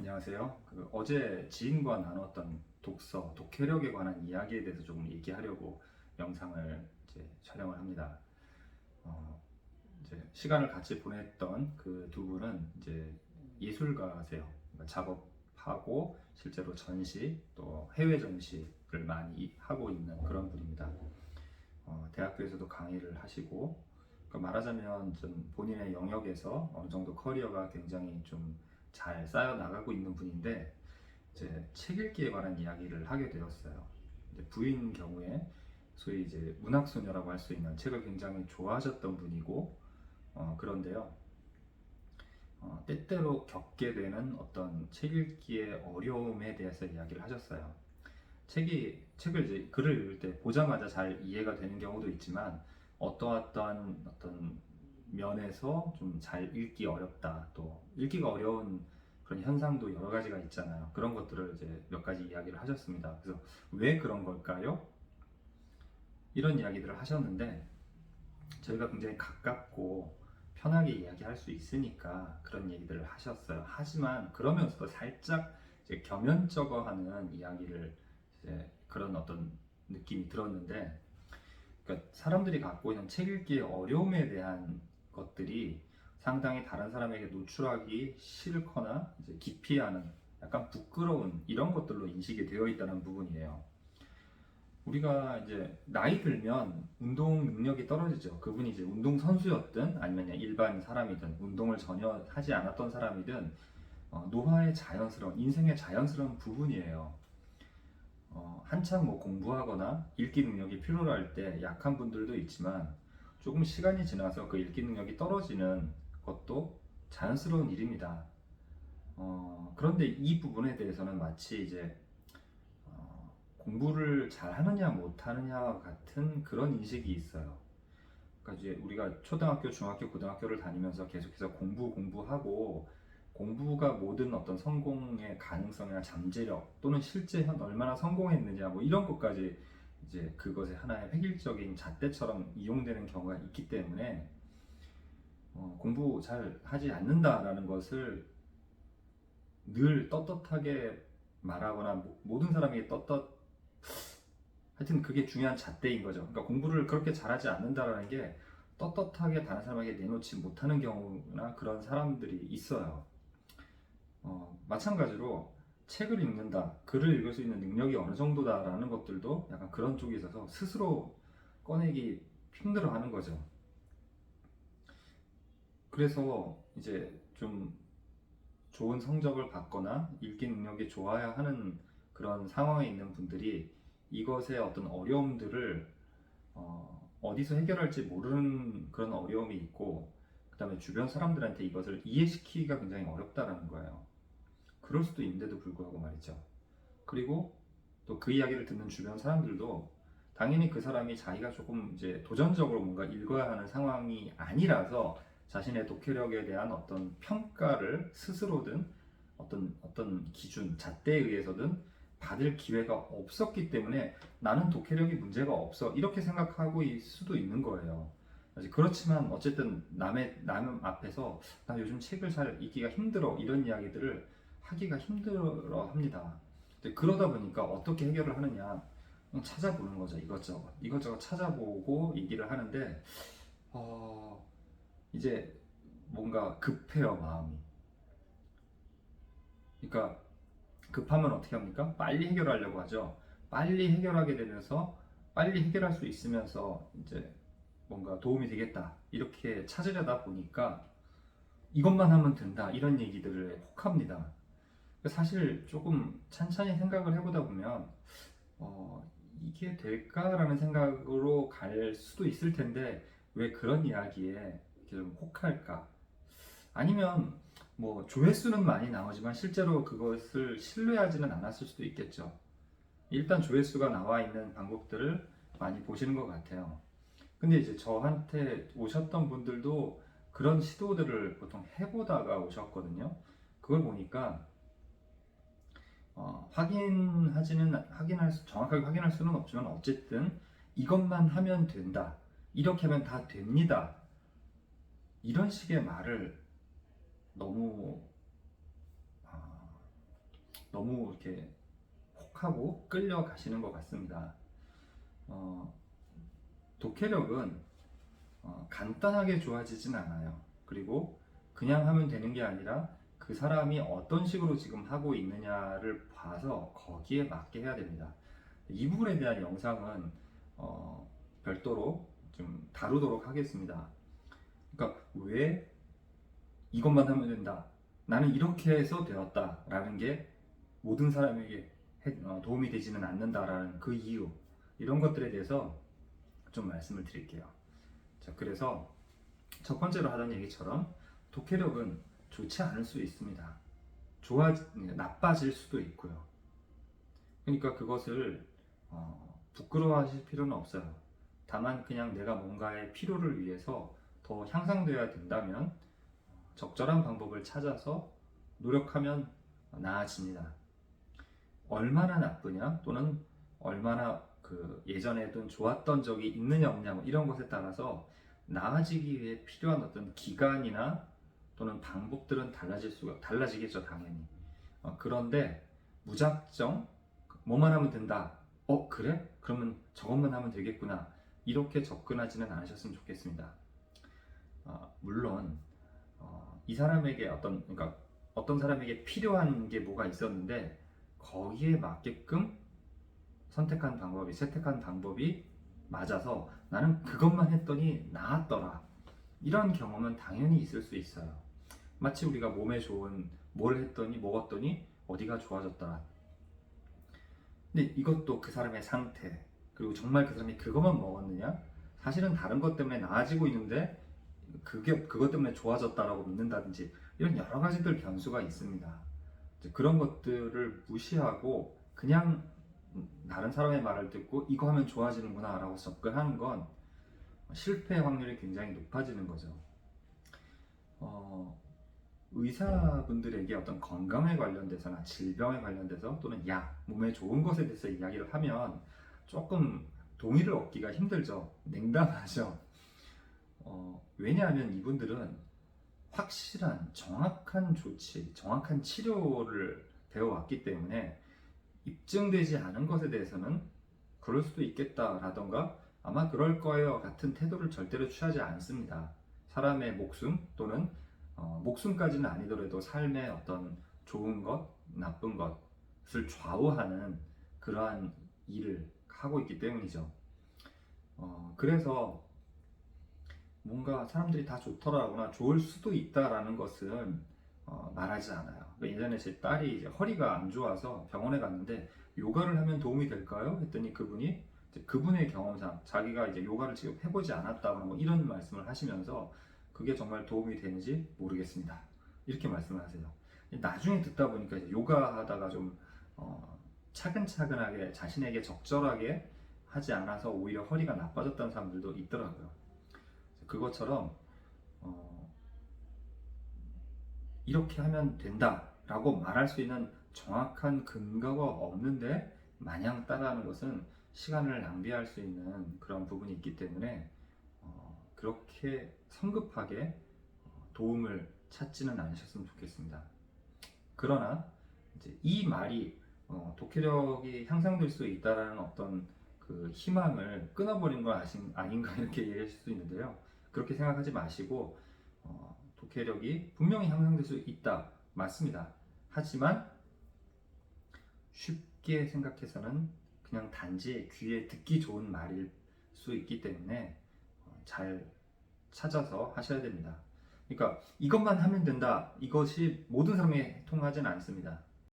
안녕하세요. 어제 지인과 나눴던 독서, 독해력에 관한 이야기에 대해서 조금 얘기하려고 영상을 이제 촬영을 합니다. 어, 이제 시간을 같이 보냈던 그 두 분은 이제 예술가세요. 그러니까 작업하고 실제로 전시 또 해외 전시를 많이 하고 있는 그런 분입니다. 대학교에서도 강의를 하시고, 그러니까 말하자면 좀 본인의 영역에서 어느 정도 커리어가 굉장히 좀 잘 쌓여 나가고 있는 분인데, 이제 책 읽기에 관한 이야기를 하게 되었어요. 이제 부인 경우에 소위 이제 문학소녀라고 할 수 있는 책을 굉장히 좋아하셨던 분이고, 그런데요, 때때로 겪게 되는 어떤 책 읽기의 어려움에 대해서 이야기를 하셨어요. 책을 이제 글을 읽을 때 보자마자 잘 이해가 되는 경우도 있지만, 어떠한 어떤 면에서 좀 잘 읽기 어렵다, 또 읽기가 어려운 그런 현상도 여러 가지가 있잖아요. 그런 것들을 이제 몇 가지 이야기를 하셨습니다. 그래서 왜 그런 걸까요? 이런 이야기들을 하셨는데, 저희가 굉장히 가깝고 편하게 이야기할 수 있으니까 그런 얘기들을 하셨어요. 하지만 그러면서도 살짝 이제 겸연쩍어 하는 이야기를, 이제 그런 어떤 느낌이 들었는데, 그러니까 사람들이 갖고 있는 책 읽기의 어려움에 대한 것들이 상당히 다른 사람에게 노출하기 싫거나 이제 기피하는, 약간 부끄러운 이런 것들로 인식이 되어 있다는 부분이에요. 우리가 이제 나이 들면 운동 능력이 떨어지죠. 그분이 이제 운동 선수였든 아니면 일반 사람이든 운동을 전혀 하지 않았던 사람이든 노화의 자연스러운, 인생의 자연스러운 부분이에요. 한창 뭐 공부하거나 읽기 능력이 필요로 할 때 약한 분들도 있지만, 조금 시간이 지나서 그 읽기 능력이 떨어지는 것도 자연스러운 일입니다. 그런데 이 부분에 대해서는 마치 이제 공부를 잘 하느냐 못 하느냐 같은 그런 인식이 있어요. 그러니까 이제 우리가 초등학교, 중학교, 고등학교를 다니면서 계속해서 공부하고, 공부가 모든 어떤 성공의 가능성이나 잠재력 또는 실제 얼마나 성공했느냐 뭐 이런 것까지 이제 그것의 하나의 획일적인 잣대처럼 이용되는 경우가 있기 때문에, 공부 잘 하지 않는다라는 것을 늘 떳떳하게 말하거나 모든 사람이 하여튼 그게 중요한 잣대인 거죠. 그러니까 공부를 그렇게 잘하지 않는다라는 게 떳떳하게 다른 사람에게 내놓지 못하는 경우나 그런 사람들이 있어요. 마찬가지로 책을 읽는다, 글을 읽을 수 있는 능력이 어느 정도다라는 것들도 약간 그런 쪽에 있어서 스스로 꺼내기 힘들어 하는 거죠. 그래서 이제 좀 좋은 성적을 받거나 읽기 능력이 좋아야 하는 그런 상황에 있는 분들이 이것의 어떤 어려움들을 어디서 해결할지 모르는 그런 어려움이 있고, 그 다음에 주변 사람들한테 이것을 이해시키기가 굉장히 어렵다라는 거예요. 그럴 수도 있는데도 불구하고 말이죠. 그리고 또 그 이야기를 듣는 주변 사람들도 당연히 그 사람이 자기가 조금 이제 도전적으로 뭔가 읽어야 하는 상황이 아니라서 자신의 독해력에 대한 어떤 평가를 스스로든 어떤 기준, 잣대에 의해서든 받을 기회가 없었기 때문에 나는 독해력이 문제가 없어 이렇게 생각하고 있을 수도 있는 거예요. 그렇지만 어쨌든 남 앞에서 나 요즘 책을 잘 읽기가 힘들어 이런 이야기들을 하기가 힘들어 합니다. 그러다 보니까 어떻게 해결을 하느냐, 그냥 찾아보는 거죠. 이것저것 찾아보고 얘기를 하는데, 이제 뭔가 급해요, 마음이. 그러니까 급하면 어떻게 합니까? 빨리 해결하려고 하죠. 빨리 해결하게 되면서 빨리 해결할 수 있으면서 이제 뭔가 도움이 되겠다 이렇게 찾으려다 보니까 이것만 하면 된다 이런 얘기들을 혹합니다. 사실 조금 찬찬히 생각을 해보다 보면 이게 될까라는 생각으로 갈 수도 있을 텐데, 왜 그런 이야기에 이렇게 좀 혹할까? 아니면 뭐 조회수는 많이 나오지만 실제로 그것을 신뢰하지는 않았을 수도 있겠죠. 일단 조회수가 나와 있는 방법들을 많이 보시는 것 같아요. 근데 이제 저한테 오셨던 분들도 그런 시도들을 보통 해보다가 오셨거든요. 그걸 보니까 정확하게 확인할 수는 없지만 어쨌든 이것만 하면 된다, 이렇게 하면 다 됩니다, 이런 식의 말을 너무 너무 이렇게 혹하고 끌려가시는 것 같습니다. 독해력은 간단하게 좋아지진 않아요. 그리고 그냥 하면 되는 게 아니라 그 사람이 어떤 식으로 지금 하고 있느냐를 봐서 거기에 맞게 해야 됩니다. 이 부분에 대한 영상은 별도로 좀 다루도록 하겠습니다. 그러니까 왜 이것만 하면 된다, 나는 이렇게 해서 되었다 라는 게 모든 사람에게 도움이 되지는 않는다라는 그 이유, 이런 것들에 대해서 좀 말씀을 드릴게요. 자, 그래서 첫 번째로 하던 얘기처럼 독해력은 좋지 않을 수 있습니다. 나빠질 수도 있고요. 그러니까 그것을 부끄러워하실 필요는 없어요. 다만 그냥 내가 뭔가의 필요를 위해서 더 향상되어야 된다면 적절한 방법을 찾아서 노력하면 나아집니다. 얼마나 나쁘냐, 또는 얼마나 예전에든 좋았던 적이 있느냐 없냐, 뭐 이런 것에 따라서 나아지기 위해 필요한 어떤 기간이나 또는 방법들은 달라지겠죠, 당연히. 그런데 무작정 뭐만 하면 된다, 그래? 그러면 저것만 하면 되겠구나, 이렇게 접근하지는 않으셨으면 좋겠습니다. 물론 이 사람에게 그러니까 어떤 사람에게 필요한 게 뭐가 있었는데 거기에 맞게끔 채택한 방법이 맞아서 나는 그것만 했더니 나았더라, 이런 경험은 당연히 있을 수 있어요. 마치 우리가 몸에 좋은 뭘 먹었더니 어디가 좋아졌더라. 근데 이것도 그 사람의 상태, 그리고 정말 그 사람이 그것만 먹었느냐, 사실은 다른 것 때문에 나아지고 있는데 그것 때문에 좋아졌다라고 믿는다든지, 이런 여러 가지들 변수가 있습니다. 그런 것들을 무시하고 그냥 다른 사람의 말을 듣고 이거 하면 좋아지는구나 라고 접근하는 건 실패 확률이 굉장히 높아지는 거죠. 의사분들에게 어떤 건강에 관련돼서나 질병에 관련돼서 또는 몸에 좋은 것에 대해서 이야기를 하면 조금 동의를 얻기가 힘들죠. 냉담하죠. 왜냐하면 이분들은 확실한 정확한 조치, 정확한 치료를 배워왔기 때문에 입증되지 않은 것에 대해서는 그럴 수도 있겠다라던가 아마 그럴 거예요 같은 태도를 절대로 취하지 않습니다. 사람의 목숨, 또는 목숨까지는 아니더라도 삶의 어떤 좋은 것, 나쁜 것을 좌우하는 그러한 일을 하고 있기 때문이죠. 그래서 뭔가 사람들이 다 좋더라거나 좋을 수도 있다라는 것은 말하지 않아요. 예전에 제 딸이 이제 허리가 안 좋아서 병원에 갔는데 요가를 하면 도움이 될까요? 했더니 그분이 그분의 경험상 자기가 이제 요가를 지금 해보지 않았다거나 뭐 이런 말씀을 하시면서 그게 정말 도움이 되는지 모르겠습니다, 이렇게 말씀을 하세요. 나중에 듣다 보니까 이제 요가 하다가 좀 차근차근하게 자신에게 적절하게 하지 않아서 오히려 허리가 나빠졌다는 사람들도 있더라고요. 그것처럼 이렇게 하면 된다라고 말할 수 있는 정확한 근거가 없는데 마냥 따라하는 것은 시간을 낭비할 수 있는 그런 부분이 있기 때문에 그렇게 성급하게 도움을 찾지는 않으셨으면 좋겠습니다. 그러나 이제 이 말이 독해력이 향상될 수 있다는 어떤 그 희망을 끊어버린 건 아닌가 이렇게 얘기할 수 있는데요. 그렇게 생각하지 마시고 독해력이 분명히 향상될 수 있다, 맞습니다. 하지만 쉽게 생각해서는 그냥 단지 귀에 듣기 좋은 말일 수 있기 때문에 잘 찾아서 하셔야 됩니다. 그러니까 이것만 하면 된다, 이것이 모든 사람에게 통하지는 않습니다.